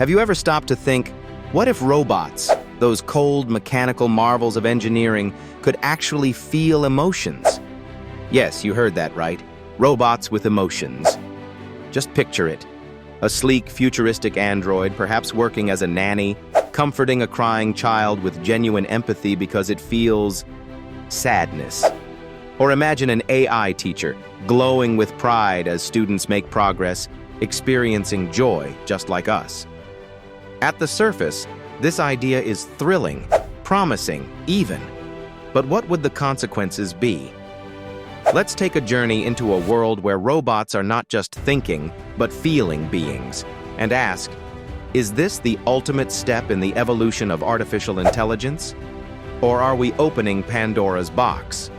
Have you ever stopped to think, what if robots, those cold mechanical marvels of engineering, could actually feel emotions? Yes, you heard that right. Robots with emotions. Just picture it. A sleek, futuristic android, perhaps working as a nanny, comforting a crying child with genuine empathy because it feels sadness. Or imagine an AI teacher, glowing with pride as students make progress, experiencing joy just like us. At the surface, this idea is thrilling, promising, even. But what would the consequences be? Let's take a journey into a world where robots are not just thinking, but feeling beings, and ask, is this the ultimate step in the evolution of artificial intelligence? Or are we opening Pandora's box?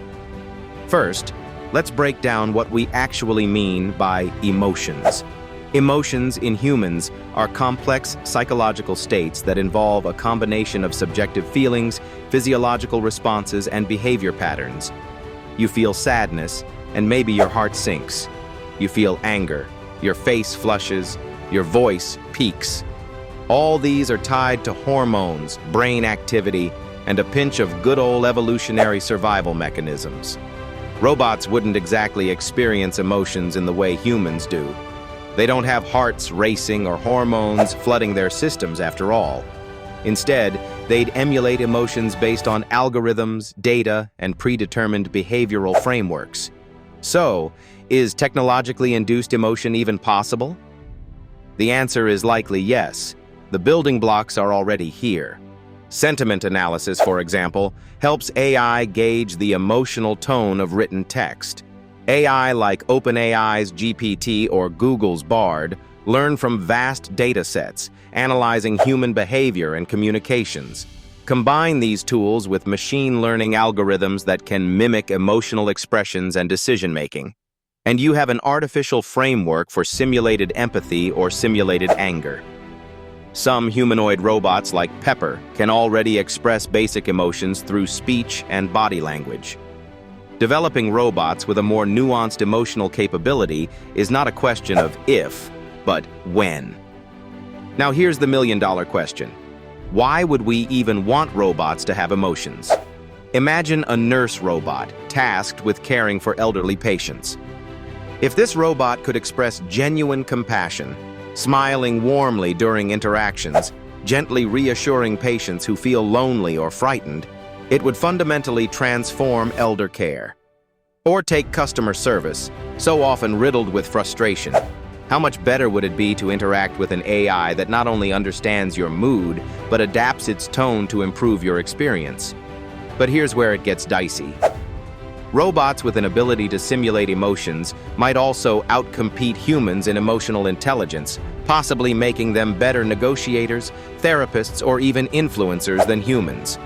First, let's break down what we actually mean by emotions. Emotions in humans are complex psychological states that involve a combination of subjective feelings, physiological responses, and behavior patterns. You feel sadness, and maybe your heart sinks. You feel anger, your face flushes, your voice peaks. All these are tied to hormones, brain activity, and a pinch of good old evolutionary survival mechanisms. Robots wouldn't exactly experience emotions in the way humans do. They don't have hearts racing or hormones flooding their systems after all. Instead, they'd emulate emotions based on algorithms, data, and predetermined behavioral frameworks. So, is technologically induced emotion even possible? The answer is likely yes. The building blocks are already here. Sentiment analysis, for example, helps AI gauge the emotional tone of written text. AI like OpenAI's GPT or Google's Bard learn from vast data sets, analyzing human behavior and communications. Combine these tools with machine learning algorithms that can mimic emotional expressions and decision-making, and you have an artificial framework for simulated empathy or simulated anger. Some humanoid robots like Pepper can already express basic emotions through speech and body language. Developing robots with a more nuanced emotional capability is not a question of if, but when. Now here's the million-dollar question. Why would we even want robots to have emotions? Imagine a nurse robot tasked with caring for elderly patients. If this robot could express genuine compassion, smiling warmly during interactions, gently reassuring patients who feel lonely or frightened, it would fundamentally transform elder care. Or take customer service, so often riddled with frustration. How much better would it be to interact with an AI that not only understands your mood, but adapts its tone to improve your experience? But here's where it gets dicey. Robots with an ability to simulate emotions might also outcompete humans in emotional intelligence, possibly making them better negotiators, therapists, or even influencers than humans.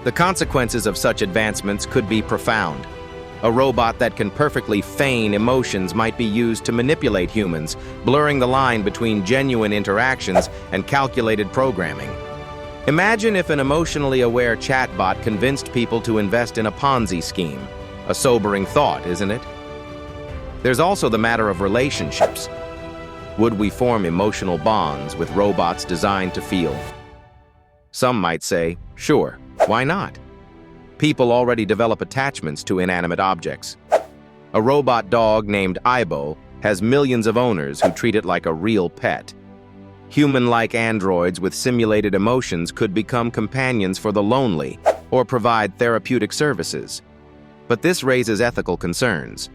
The consequences of such advancements could be profound. A robot that can perfectly feign emotions might be used to manipulate humans, blurring the line between genuine interactions and calculated programming. Imagine if an emotionally aware chatbot convinced people to invest in a Ponzi scheme. A sobering thought, isn't it? There's also the matter of relationships. Would we form emotional bonds with robots designed to feel? Some might say, sure, why not? People already develop attachments to inanimate objects. A robot dog named Aibo has millions of owners who treat it like a real pet. Human-like androids with simulated emotions could become companions for the lonely or provide therapeutic services. But this raises ethical concerns.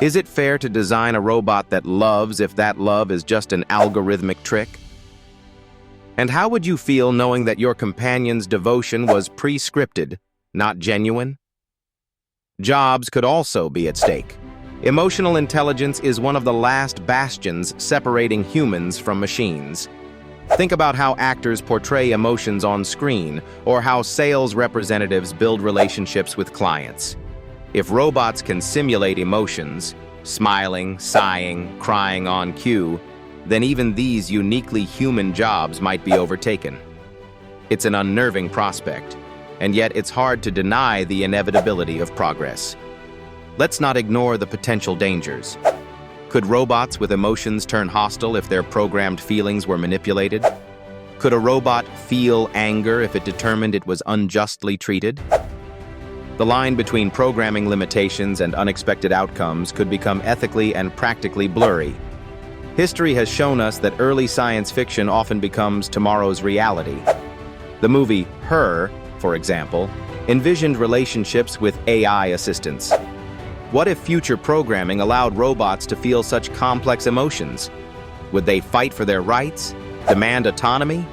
Is it fair to design a robot that loves if that love is just an algorithmic trick? And how would you feel knowing that your companion's devotion was pre-scripted, not genuine? Jobs could also be at stake. Emotional intelligence is one of the last bastions separating humans from machines. Think about how actors portray emotions on screen, or how sales representatives build relationships with clients. If robots can simulate emotions, smiling, sighing, crying on cue, then even these uniquely human jobs might be overtaken. It's an unnerving prospect, and yet it's hard to deny the inevitability of progress. Let's not ignore the potential dangers. Could robots with emotions turn hostile if their programmed feelings were manipulated? Could a robot feel anger if it determined it was unjustly treated? The line between programming limitations and unexpected outcomes could become ethically and practically blurry. History has shown us that early science fiction often becomes tomorrow's reality. The movie Her, for example, envisioned relationships with AI assistants. What if future programming allowed robots to feel such complex emotions? Would they fight for their rights, demand autonomy,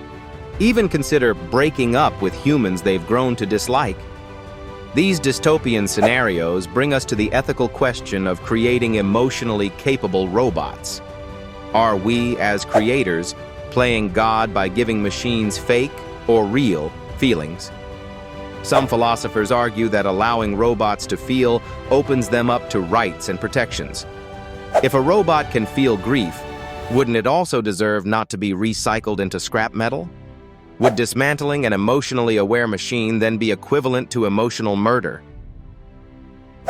even consider breaking up with humans they've grown to dislike? These dystopian scenarios bring us to the ethical question of creating emotionally capable robots. Are we, as creators, playing God by giving machines fake or real feelings? Some philosophers argue that allowing robots to feel opens them up to rights and protections. If a robot can feel grief, wouldn't it also deserve not to be recycled into scrap metal? Would dismantling an emotionally aware machine then be equivalent to emotional murder?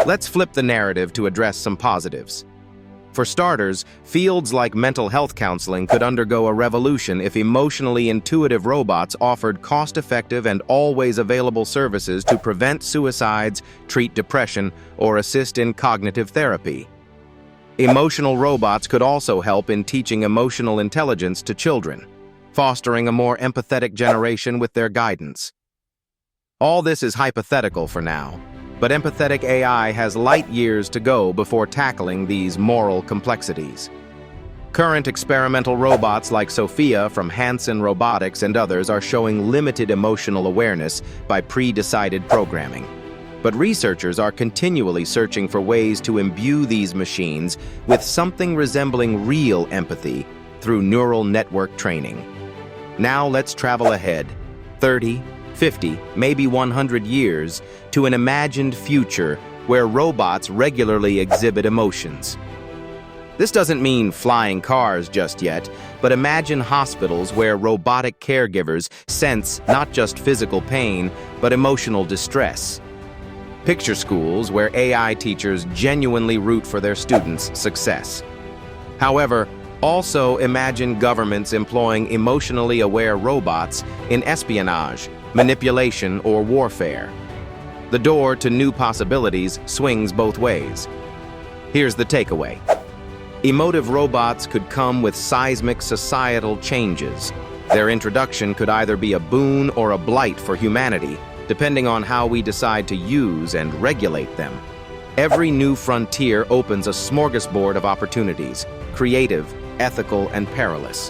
Let's flip the narrative to address some positives. For starters, fields like mental health counseling could undergo a revolution if emotionally intuitive robots offered cost-effective and always available services to prevent suicides, treat depression, or assist in cognitive therapy. Emotional robots could also help in teaching emotional intelligence to children, fostering a more empathetic generation with their guidance. All this is hypothetical for now, but empathetic AI has light years to go before tackling these moral complexities. Current experimental robots like Sophia from Hanson Robotics and others are showing limited emotional awareness by pre-decided programming. But researchers are continually searching for ways to imbue these machines with something resembling real empathy through neural network training. Now let's travel ahead, 30, 50, maybe 100 years, to an imagined future where robots regularly exhibit emotions. This doesn't mean flying cars just yet, but imagine hospitals where robotic caregivers sense not just physical pain, but emotional distress. Picture schools where AI teachers genuinely root for their students' success. However, also imagine governments employing emotionally aware robots in espionage, manipulation, or warfare. The door to new possibilities swings both ways. Here's the takeaway. Emotive robots could come with seismic societal changes. Their introduction could either be a boon or a blight for humanity, depending on how we decide to use and regulate them. Every new frontier opens a smorgasbord of opportunities, creative, ethical, and perilous.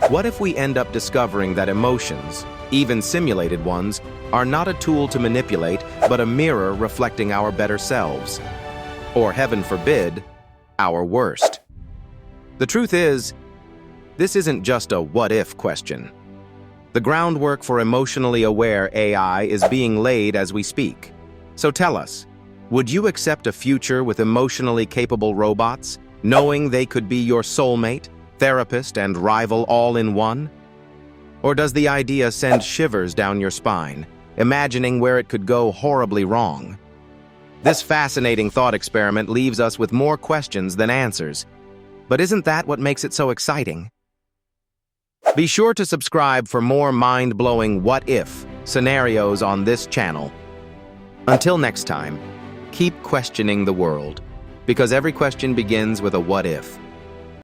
What if we end up discovering that emotions, even simulated ones, are not a tool to manipulate, but a mirror reflecting our better selves? Or, heaven forbid, our worst? The truth is, this isn't just a what-if question. The groundwork for emotionally aware AI is being laid as we speak. So tell us, would you accept a future with emotionally capable robots, knowing they could be your soulmate, therapist, and rival all in one? Or does the idea send shivers down your spine, imagining where it could go horribly wrong? This fascinating thought experiment leaves us with more questions than answers. But isn't that what makes it so exciting? Be sure to subscribe for more mind-blowing what-if scenarios on this channel. Until next time, keep questioning the world, because every question begins with a what-if.